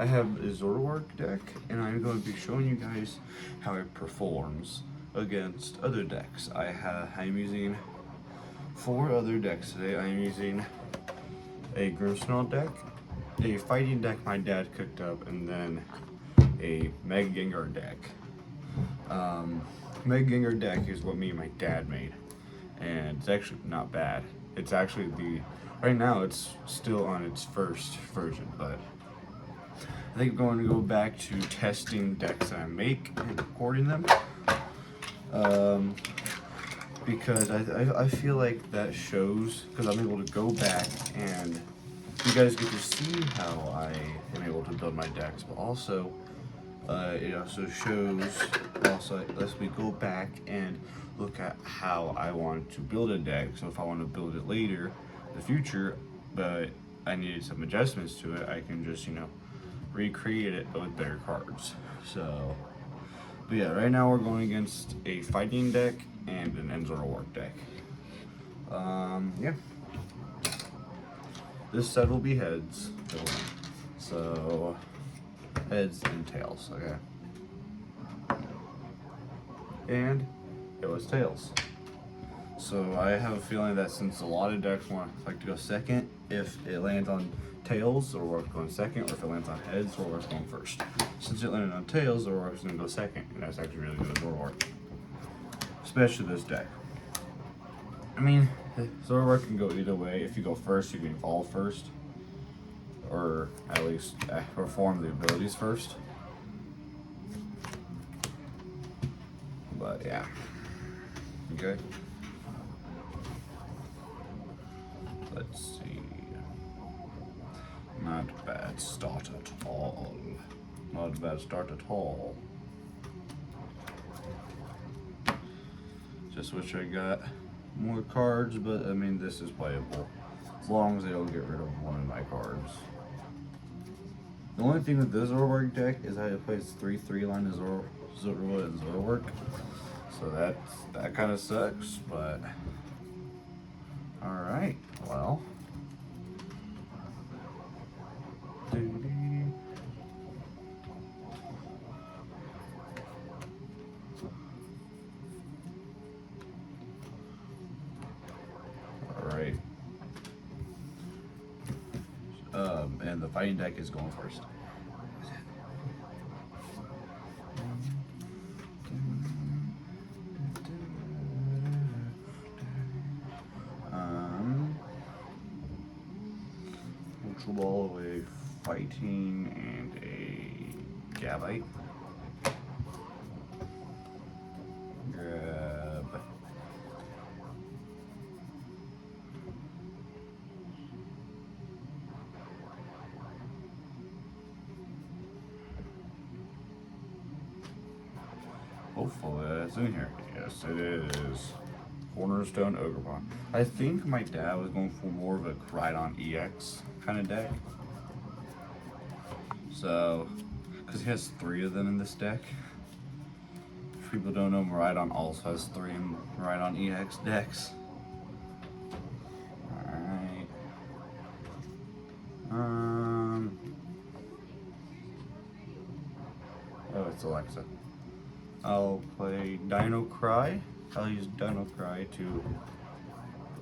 I have a Zoroark deck, and I'm going to be showing you guys how it performs against other decks. I'm using 4 other decks today. I'm using a Grimmsnarl deck, a fighting deck my dad cooked up, and then a Mega Gengar deck. Mega Gengar deck is what me and my dad made, and it's actually not bad. It's actually right now it's still on its first version, but I think I'm going to go back to testing decks that I make and recording them, because I feel like that shows, because I'm able to go back and you guys get to see how I am able to build my decks, but also it also shows, lets me go back and look at how I want to build a deck. So if I want to build it later in the future, but I needed some adjustments to it, I can just, recreate it with better cards. So, but yeah, right now we're going against a fighting deck and an Zoroark deck. Yeah. This side will be heads. So, heads and tails, okay. And it was tails. So I have a feeling that since a lot of decks like to go second, if it lands on tails, Zoroark's going second, or if it lands on heads, Zoroark's going first. Since it landed on tails, Zoroark's going to go second, and that's actually really good with Zoroark. Especially this deck. I mean, Zoroark can go either way. If you go first, you can evolve first, or at least perform the abilities first. But yeah. Okay. Let's see. Not bad start at all. Not a bad start at all. Just wish I got more cards, but I mean, this is playable. As long as they don't get rid of one of my cards. The only thing with this Zoroark deck is that it plays 3/3 line of Zoroark. So that kind of sucks, but alright, well. Alright. And the fighting deck is going first. Ultra Ball, a fighting, and a Gabite. Grab. Hopefully that's in here. Yes, it is. Cornerstone Ogrepon. I think my dad was going for more of a Ride-On EX kind of deck. So, because he has 3 of them in this deck. If people don't know, Ride-On also has 3 in Ride-On EX decks. Alright. Oh, it's Alexa. I'll play Dino Cry. I'll use Dino Cry to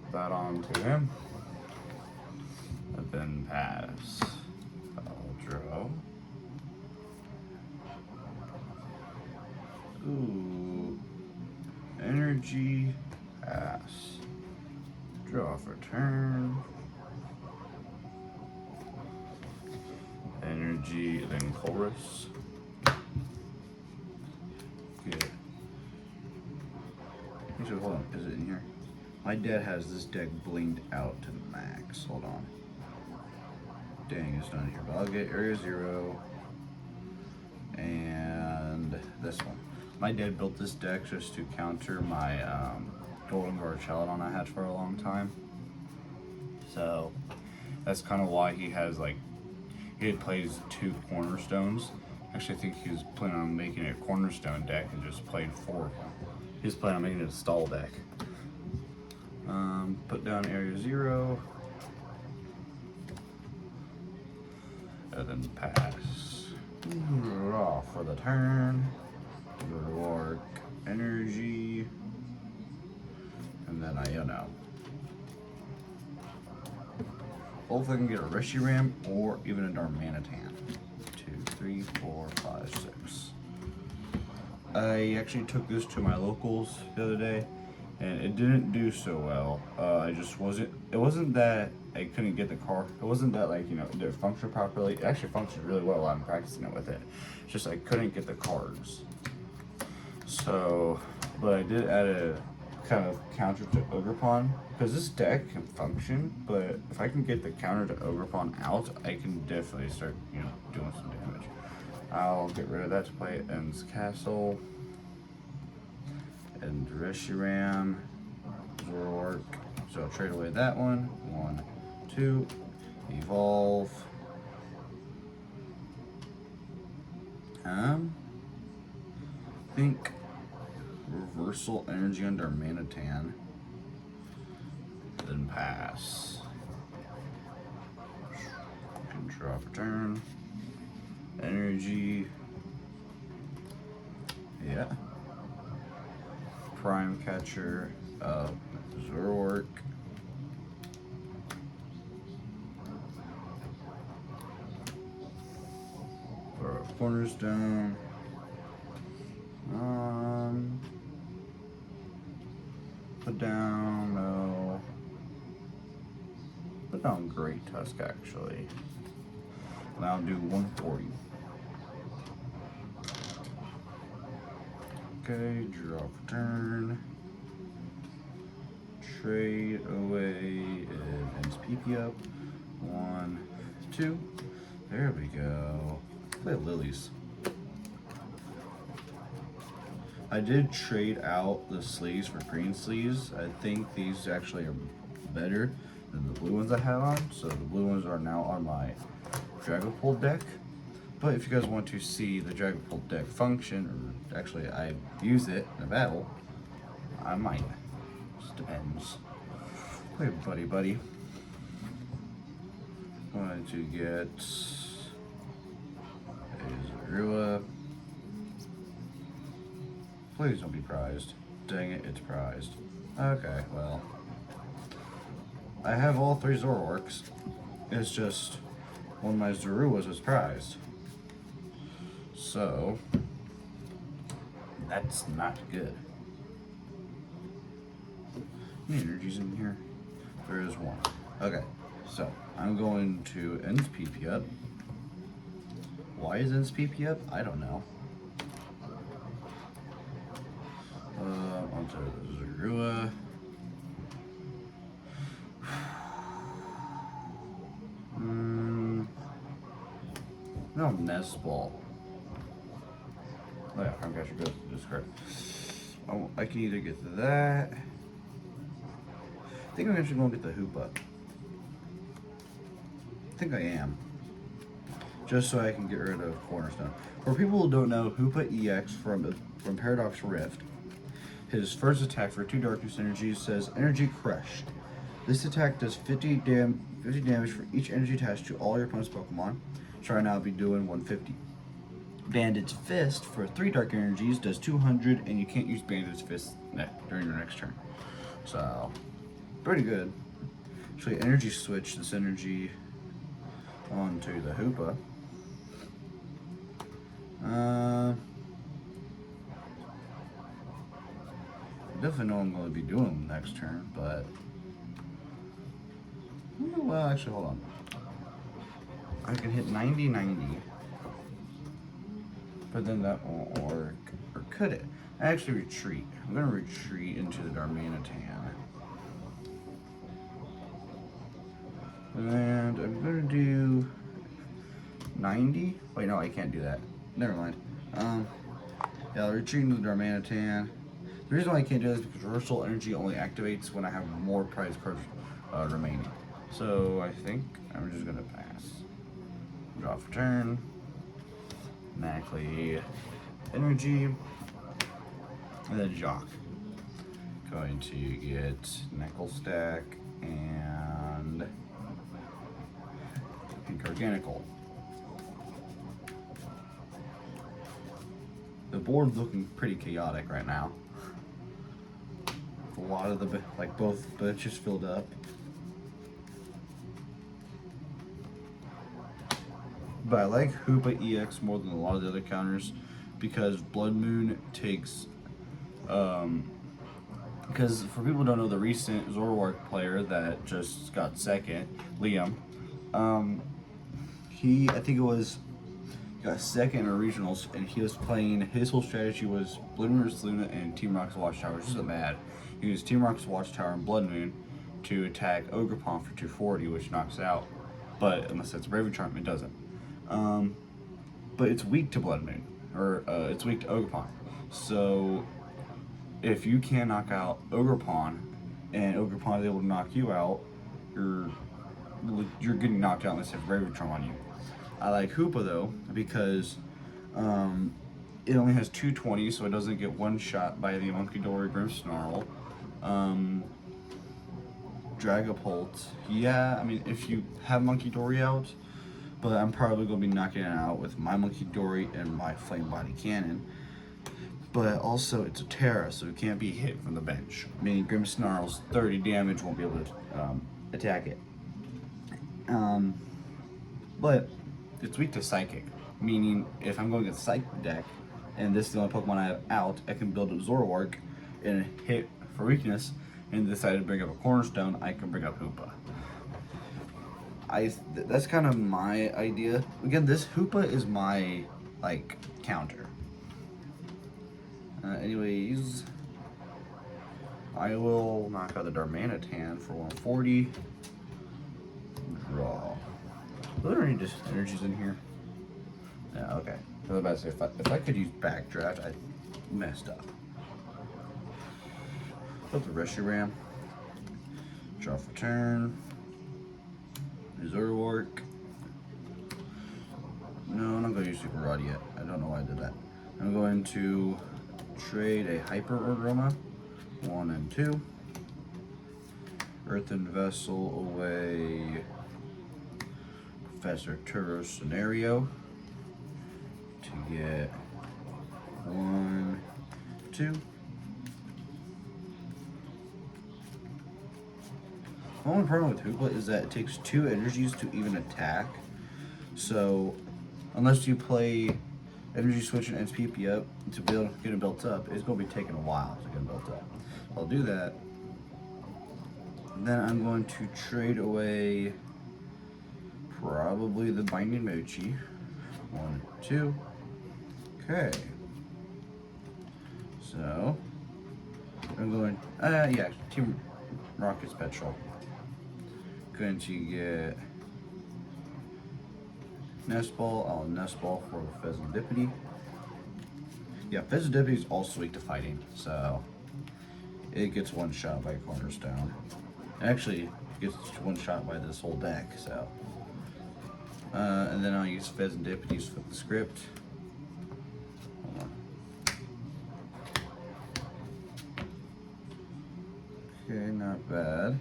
put that on to him. And then pass. I'll draw. Ooh. Energy. Pass. Draw for turn. Energy, then chorus. Good. Actually, hold on, is it in here? My dad has this deck blinged out to the max. Hold on. Dang, it's not in here. But I'll get Area 0 and this one. My dad built this deck just to counter my Golden Garchellodon I had for a long time. So that's kind of why he has he had played 2 cornerstones. Actually, I think he was planning on making a cornerstone deck and just played 4. He was planning on making it a stall deck. Put down Area 0. And then pass. for the turn. Zoroark energy. And then hopefully I can get a Reshiram or even a Darmanitan. 2, 3, 4, 5, 6. I actually took this to my locals the other day, and it didn't do so well. It wasn't that I couldn't get the card. It wasn't that it didn't function properly. It actually functioned really well while I'm practicing it with it. It's just I couldn't get the cards. So, but I did add a kind of counter to Ogerpon, because this deck can function, but if I can get the counter to Ogerpon out, I can definitely start, doing some damage. I'll get rid of that to play End's Castle, and Reshiram, Zoroark. So I'll trade away that one. 1, 2, evolve. I think Reversal Energy on Darmanitan, then pass. Can draw for turn. Energy. Yeah. Prime Catcher. Zoroark. Throw Cornerstone. Put down, no. Put down Great Tusk, actually. And I'll do 140. Okay, draw for turn. Trade away and ends PP up. 1, 2. There we go. Play Lilies. I did trade out the sleeves for green sleeves. I think these actually are better than the blue ones I had on. So the blue ones are now on my Dragapult deck. But if you guys want to see the Dragapult deck function, or actually I use it in a battle, I might. Just depends. Play Buddy Buddy. Going to get a Zorua. Please don't be prized. Dang it, it's prized. Okay, well. I have all 3 Zoroarks. It's just one of my Zoruas was prized. So, that's not good. How many energies in here? There is 1. Okay, so I'm going to end PP up. Why is Ends PP up? I don't know. Onto Zorua. No, Nest Ball. Oh yeah, Prime Catcher goes to discard. Oh, I can either get that. I think I'm actually going to get the Hoopa. I think I am. Just so I can get rid of Cornerstone. For people who don't know, Hoopa EX from Paradox Rift. His first attack for 2 Darkness energies says Energy Crush. This attack does 50 damage for each energy attached to all your opponent's Pokemon. So right now I'll be doing 150. Bandit's Fist for 3 Dark Energies does 200, and you can't use Bandit's Fist during your next turn. So, pretty good. Actually, energy switch this energy onto the Hoopa. Definitely know I'm going to be doing next turn, but well, actually, hold on. I can hit 90-90, but then that won't work. Or could it? I actually retreat. I'm going to retreat into the Darmanitan. And I'm going to do 90. Wait, no, I can't do that. Never mind. Yeah, I'll retreat into the Darmanitan. The reason why I can't do this is because Reversal Energy only activates when I have more prize cards remaining. So I think I'm just gonna pass. Draw for turn. Automatically Energy. And then Jock. Going to get Knuckle Stack and Pink Organical. board's looking pretty chaotic right now. A lot of the, like, both benches filled up. But I like Hoopa EX more than a lot of the other counters because Blood Moon takes, because for people who don't know, the recent Zoroark player that just got second, Liam, I think it was, got second in regionals, and he was playing, his whole strategy was Blood Moon vs. Luna and Team Rocket's Watchtower, which isn't bad. He used Team Rocket's Watchtower and Blood Moon to attack Ogerpon for 240, which knocks it out. But unless it's Bravery Charm, it doesn't. But it's weak to Blood Moon, or it's weak to Ogerpon. So if you can knock out Ogerpon, and Ogerpon is able to knock you out, you're getting knocked out unless you have Bravery Charm on you. I like Hoopa though because it only has 220, so it doesn't get one shot by the Monkey Dory Grimmsnarl. Dragapult, yeah, I mean if you have Monkey Dory out, but I'm probably going to be knocking it out with my Monkey Dory and my Flame Body Cannon. But also it's a Terra, so it can't be hit from the bench, meaning Grimmsnarl's 30 damage won't be able to attack it. But it's weak to Psychic, meaning if I'm going to get Psychic deck, and this is the only Pokemon I have out, I can build up Zoroark and hit for weakness, and decide to bring up a Cornerstone, I can bring up Hoopa. That's kind of my idea. Again, this Hoopa is my, like, counter. Anyways, I will knock out the Darmanitan for 140. Draw. Are there any just energies in here? Yeah, okay. I was about to say, if I could use Backdraft, I messed up. Put the Reshiram. Draw for turn. Zoroark. No, I'm not going to use Super Rod yet. I don't know why I did that. I'm going to trade a Hyper Aroma. 1 and 2. Earthen Vessel away. Professor Turo Scenario. To get 1, 2. The only problem with Hoopa is that it takes 2 energies to even attack. So, unless you play Energy Switch and SPP up to be able to get it built up, it's going to be taking a while to get it built up. I'll do that. Then I'm going to trade away probably the Binding Mochi. 1, 2. Okay. So, I'm going, yeah, Team Rocket's Petrol. Going to get Nest Ball. I'll Nest Ball for Pheasantipity. Yeah, Pheasantipity is also weak to fighting, so it gets one shot by Cornerstone. Actually, it gets one shot by this whole deck, so. And then I'll use Pheasantipity for the script. Hold on. Okay, not bad.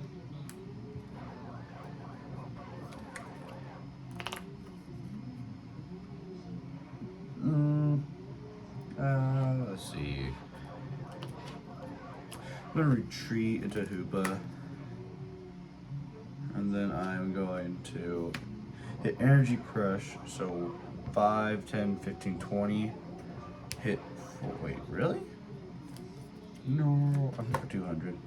Let's see. I'm going to retreat into Hoopa. And then I'm going to hit Energy Crush. So 5, 10, 15, 20. Hit for, wait, really? No, I'm hit for 200.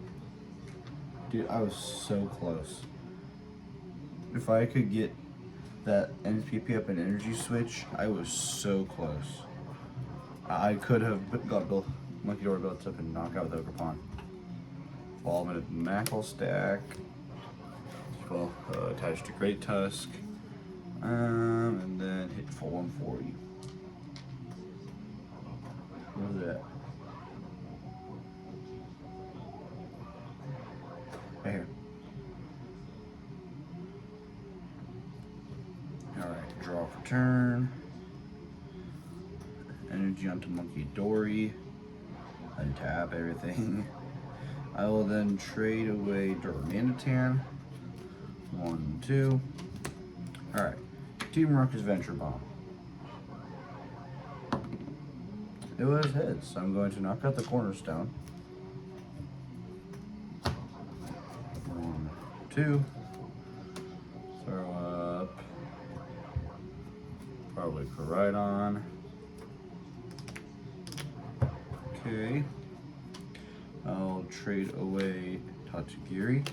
Dude, I was so close. If I could get that NPP up an Energy Switch, I was so close. I could have got Monkey Dory built up and knock out the Ogerpon. Fall into Knuckle Stack. Well, attached to Great Tusk. And then hit for 140. What was that? Right here. Alright, draw for turn. Energy onto Monkey Dory. Untap everything. I will then trade away Darmanitan. 1, 2. Alright. Team Rocket's Venture Bomb. It was heads. So I'm going to knock out the cornerstone. 1, 2. Throw up. Probably Koridon. Okay. I'll trade away Tatsugiri.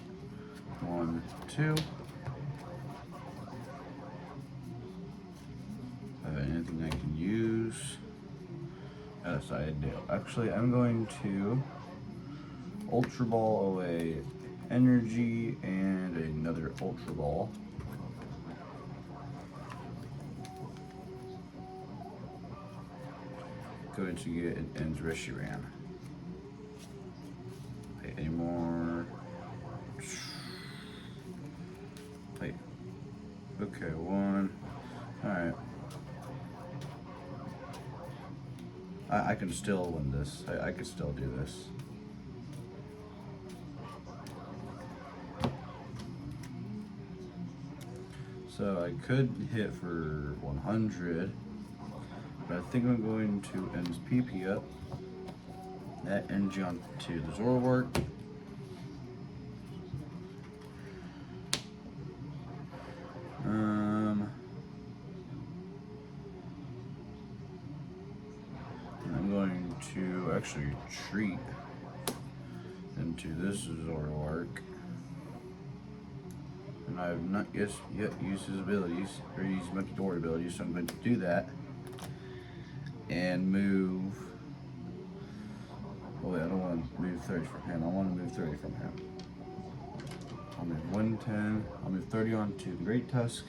1, 2. Have anything I can use? Yes, I do. Actually, I'm going to Ultra Ball away Energy and another Ultra Ball. Going to get an Ends Reshiram. Okay, any more? Wait. Okay, 1. Alright. I can still win this. I can still do this. So I could hit for 100, but I think I'm going to end his PP up. That energy onto the Zoroark. I'm going to actually retreat into this Zoroark. And I have not yet used his abilities, or used Monkey Door abilities, so I'm going to do that. And move. Oh wait, I don't want to move 30 from him. I want to move 30 from him. I'll move 110. I'll move 30 on to the Great Tusk.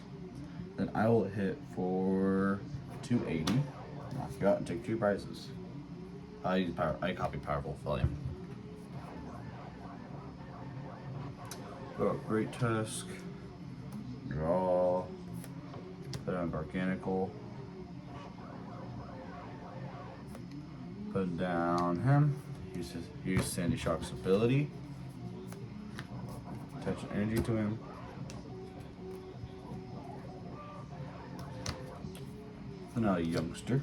Then I will hit for 280. Knock you out and take 2 prizes. I copy Powerful Flame. Go up Great Tusk. Draw. Put on Garganical. Put down him. Use Sandy Shock's ability. Attach energy to him. So now a youngster.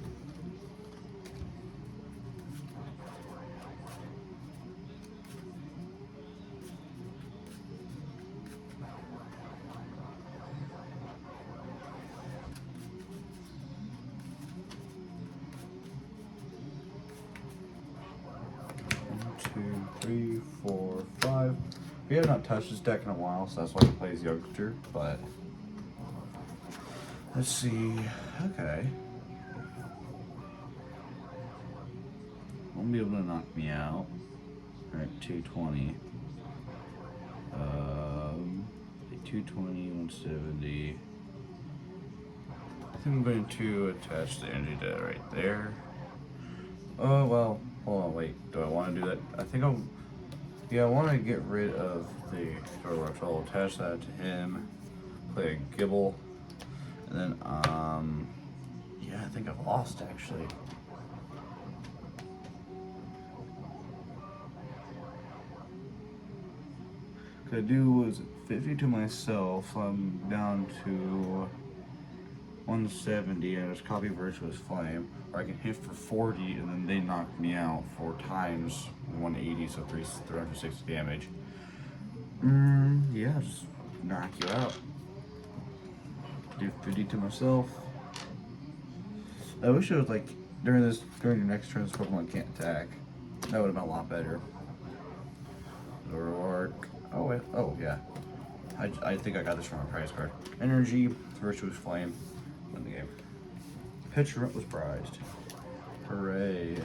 Two, 3, 4, 5. We have not touched this deck in a while, so that's why he plays youngster, but let's see. Okay. Won't be able to knock me out. Alright, 220. 220, 170. I think I'm going to attach the energy to that right there. Oh, well, hold on, wait. Do I want to do that? I think yeah, I want to get rid of the Zoroark, so I'll attach that to him. Play a Gibble. And then, yeah, I think I've lost, actually. What I do was 50 to myself. I'm down to 170 and it's copy Virtuous Flame, or I can hit for 40 and then they knock me out 4 times 180, so 360 damage. Yeah, just knock you out. Do 50 to myself. I wish it was like during your next turn, this Pokemon can't attack. That would have been a lot better. Zoroark. Oh wait. Oh yeah. I think I got this from a prize card. Energy, Virtuous Flame. Win the game. Pitcher was prized. Hooray.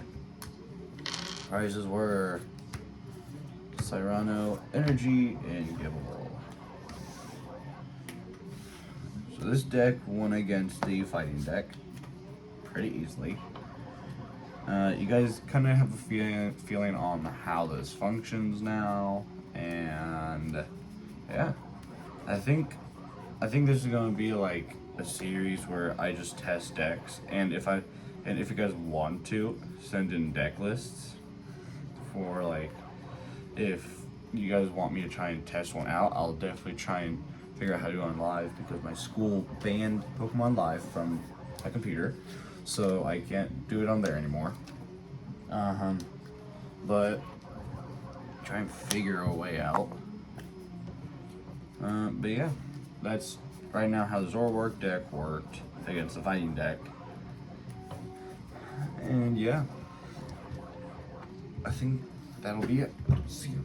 Prizes were Cyrano, Energy, and Gibble. So this deck won against the fighting deck pretty easily. You guys kind of have a feeling on how this functions now, and yeah, I think this is gonna be like a series where I just test decks, and if you guys want to send in deck lists for like, if you guys want me to try and test one out, I'll definitely try and figure out how to do it on live, because my school banned Pokemon Live from my computer, so I can't do it on there anymore. But try and figure a way out. But yeah, that's right now how the Zoroark deck worked against the fighting deck. And yeah, I think that'll be it. See you.